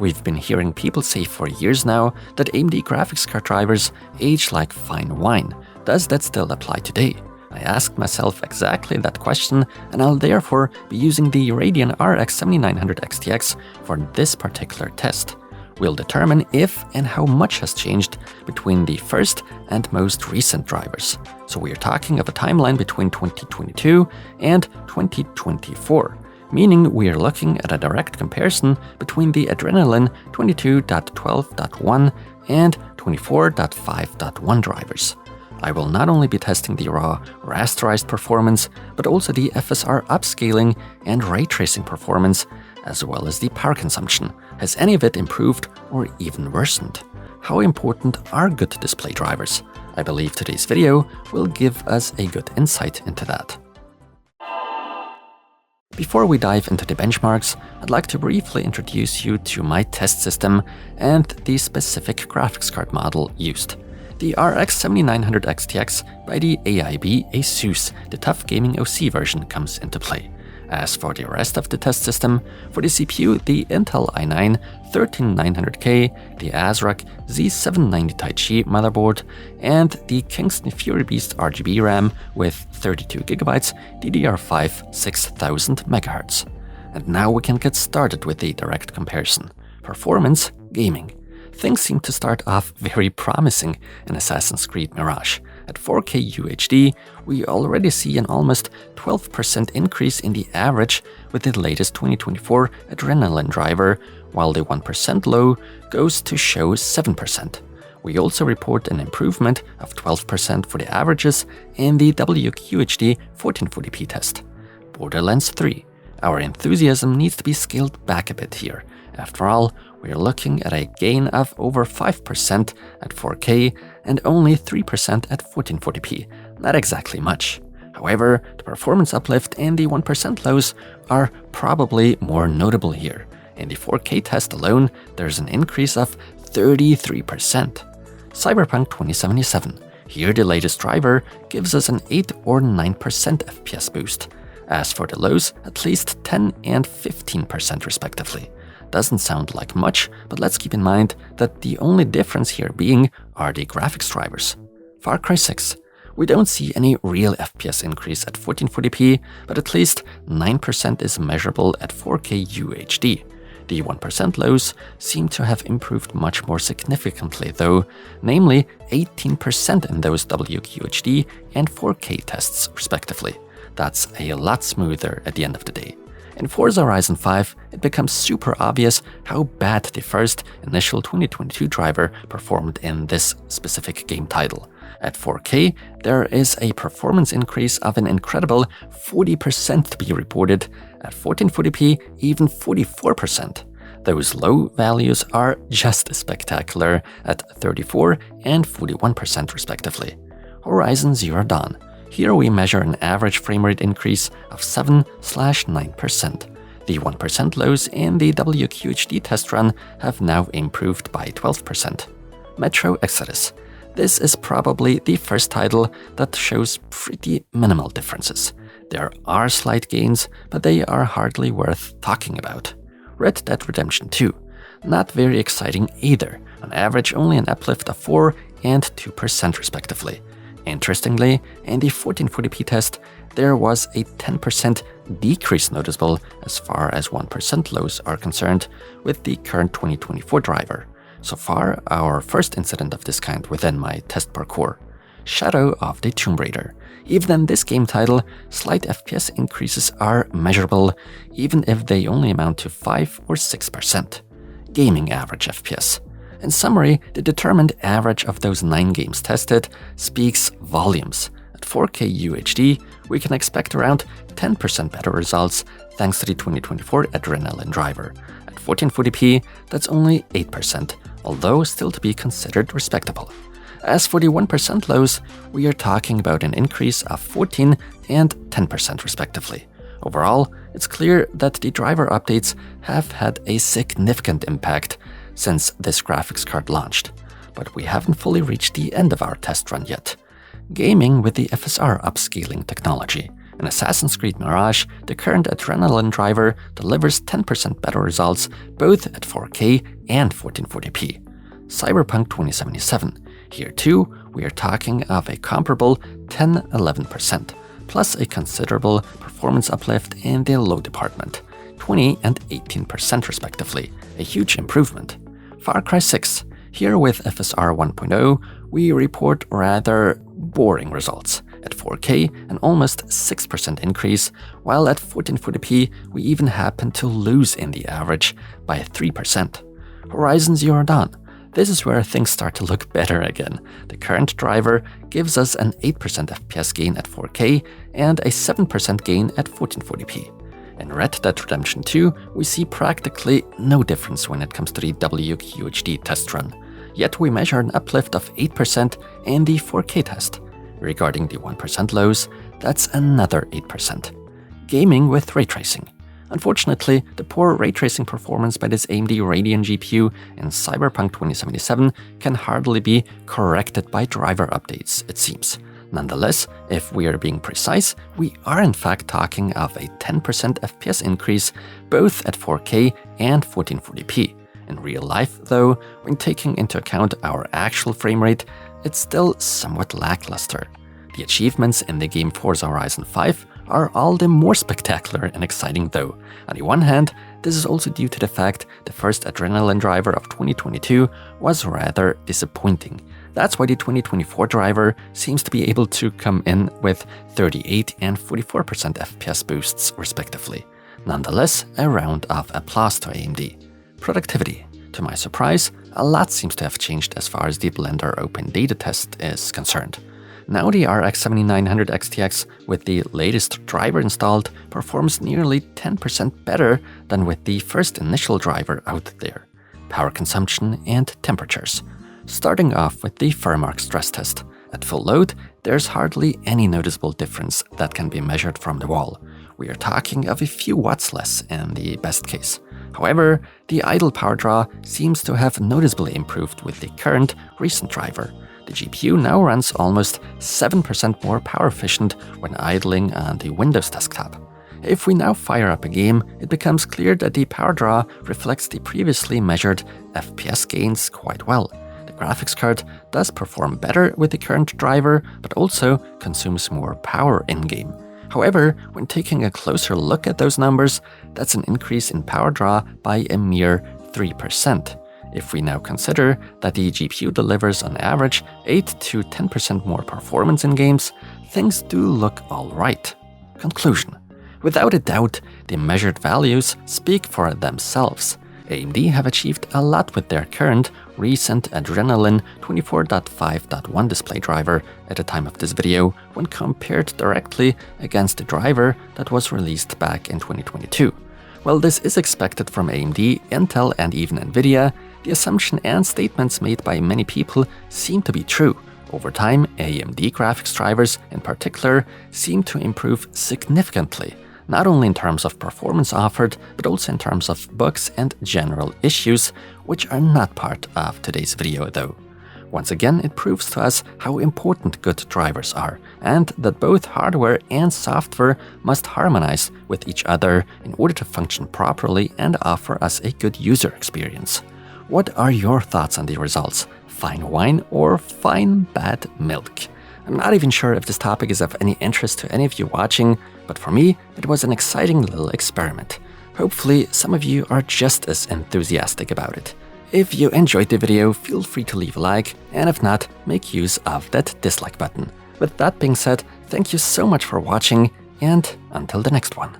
We've been hearing people say for years now that AMD graphics card drivers age like fine wine. Does that still apply today? I asked myself exactly that question, and I'll therefore be using the Radeon RX 7900 XTX for this particular test. We'll determine if and how much has changed between the first and most recent drivers. So we're talking of a timeline between 2022 and 2024, meaning we're looking at a direct comparison between the Adrenalin 22.12.1 and 24.5.1 drivers. I will not only be testing the raw rasterized performance, but also the FSR upscaling and ray tracing performance, as well as the power consumption. Has any of it improved or even worsened? How important are good display drivers? I believe today's video will give us a good insight into that. Before we dive into the benchmarks, I'd like to briefly introduce you to my test system and the specific graphics card model used. The RX 7900 XTX by the AIB ASUS, the Tough Gaming OC version, comes into play. As for the rest of the test system, for the CPU, the Intel i9 13900K, the ASRock Z790 Taichi motherboard, and the Kingston Fury Beast RGB RAM with 32GB DDR5 6000 MHz. And now we can get started with the direct comparison. Performance, gaming. Things seem to start off very promising in Assassin's Creed Mirage. At 4K UHD, we already see an almost 12% increase in the average with the latest 2024 Adrenalin driver, while the 1% low goes to show 7%. We also report an improvement of 12% for the averages in the WQHD 1440p test. Borderlands 3. Our enthusiasm needs to be scaled back a bit here. After all, we're looking at a gain of over 5% at 4K and only 3% at 1440p. Not exactly much. However, the performance uplift and the 1% lows are probably more notable here. In the 4K test alone, there's an increase of 33%. Cyberpunk 2077. Here the latest driver gives us an 8 or 9% FPS boost. As for the lows, at least 10 and 15% respectively. Doesn't sound like much, but let's keep in mind that the only difference here being are the graphics drivers. Far Cry 6. We don't see any real FPS increase at 1440p, but at least 9% is measurable at 4K UHD. The 1% lows seem to have improved much more significantly though, namely 18% in those WQHD and 4K tests respectively. That's a lot smoother at the end of the day. In Forza Horizon 5, it becomes super obvious how bad the first initial 2022 driver performed in this specific game title. At 4K, there is a performance increase of an incredible 40% to be reported, at 1440p even 44%. Those low values are just as spectacular at 34 and 41% respectively. Horizon Zero Dawn. Here we measure an average frame rate increase of 7/9%. The 1% lows in the WQHD test run have now improved by 12%. Metro Exodus. This is probably the first title that shows pretty minimal differences. There are slight gains, but they are hardly worth talking about. Red Dead Redemption 2. Not very exciting either. On average, only an uplift of 4 and 2% respectively. Interestingly, in the 1440p test, there was a 10% decrease noticeable as far as 1% lows are concerned with the current 2024 driver. So far, our first incident of this kind within my test parcours. Shadow of the Tomb Raider. Even in this game title, slight FPS increases are measurable, even if they only amount to 5 or 6%. Gaming average FPS. In summary, the determined average of those 9 games tested speaks volumes. At 4K UHD, we can expect around 10% better results thanks to the 2024 Adrenalin driver. At 1440p, that's only 8%, although still to be considered respectable. As for the 1% lows, we are talking about an increase of 14 and 10% respectively. Overall, it's clear that the driver updates have had a significant impact since this graphics card launched, but we haven't fully reached the end of our test run yet. Gaming with the FSR upscaling technology. In Assassin's Creed Mirage, the current Adrenalin driver delivers 10% better results both at 4K and 1440p. Cyberpunk 2077. Here too, we are talking of a comparable 10-11%, plus a considerable performance uplift in the low department, 20 and 18% respectively, a huge improvement. Far Cry 6. Here with FSR 1.0, we report rather boring results. At 4K, an almost 6% increase, while at 1440p, we even happen to lose in the average by 3%. Horizon Zero Dawn. This is where things start to look better again. The current driver gives us an 8% FPS gain at 4K and a 7% gain at 1440p. In Red Dead Redemption 2, we see practically no difference when it comes to the WQHD test run. Yet we measure an uplift of 8% in the 4K test. Regarding the 1% lows, that's another 8%. Gaming with ray tracing. Unfortunately, the poor ray tracing performance by this AMD Radeon GPU in Cyberpunk 2077 can hardly be corrected by driver updates, it seems. Nonetheless, if we are being precise, we are in fact talking of a 10% FPS increase both at 4K and 1440p. In real life, though, when taking into account our actual frame rate, it's still somewhat lackluster. The achievements in the game Forza Horizon 5 are all the more spectacular and exciting though. On the one hand, this is also due to the fact the first Adrenalin driver of 2022 was rather disappointing. That's why the 2024 driver seems to be able to come in with 38 and 44% FPS boosts respectively. Nonetheless, a round of applause to AMD. Productivity. To my surprise, a lot seems to have changed as far as the Blender Open Data Test is concerned. Now the RX 7900 XTX with the latest driver installed performs nearly 10% better than with the first initial driver out there. Power consumption and temperatures. Starting off with the Furmark stress test. At full load, there's hardly any noticeable difference that can be measured from the wall. We are talking of a few watts less in the best case. However, the idle power draw seems to have noticeably improved with the current recent driver. The GPU now runs almost 7% more power efficient when idling on the Windows desktop. If we now fire up a game, it becomes clear that the power draw reflects the previously measured FPS gains quite well. The graphics card does perform better with the current driver, but also consumes more power in-game. However, when taking a closer look at those numbers, that's an increase in power draw by a mere 3%. If we now consider that the GPU delivers on average 8 to 10% more performance in games, things do look alright. Conclusion. Without a doubt, the measured values speak for themselves. AMD have achieved a lot with their current, recent Adrenalin 24.5.1 display driver at the time of this video when compared directly against the driver that was released back in 2022. While this is expected from AMD, Intel and even Nvidia, the assumption and statements made by many people seem to be true. Over time, AMD graphics drivers in particular seem to improve significantly, not only in terms of performance offered, but also in terms of bugs and general issues, which are not part of today's video though. Once again, it proves to us how important good drivers are, and that both hardware and software must harmonize with each other in order to function properly and offer us a good user experience. What are your thoughts on the results? Fine wine or fine bad milk? I'm not even sure if this topic is of any interest to any of you watching, but for me, it was an exciting little experiment. Hopefully, some of you are just as enthusiastic about it. If you enjoyed the video, feel free to leave a like, and if not, make use of that dislike button. With that being said, thank you so much for watching, and until the next one.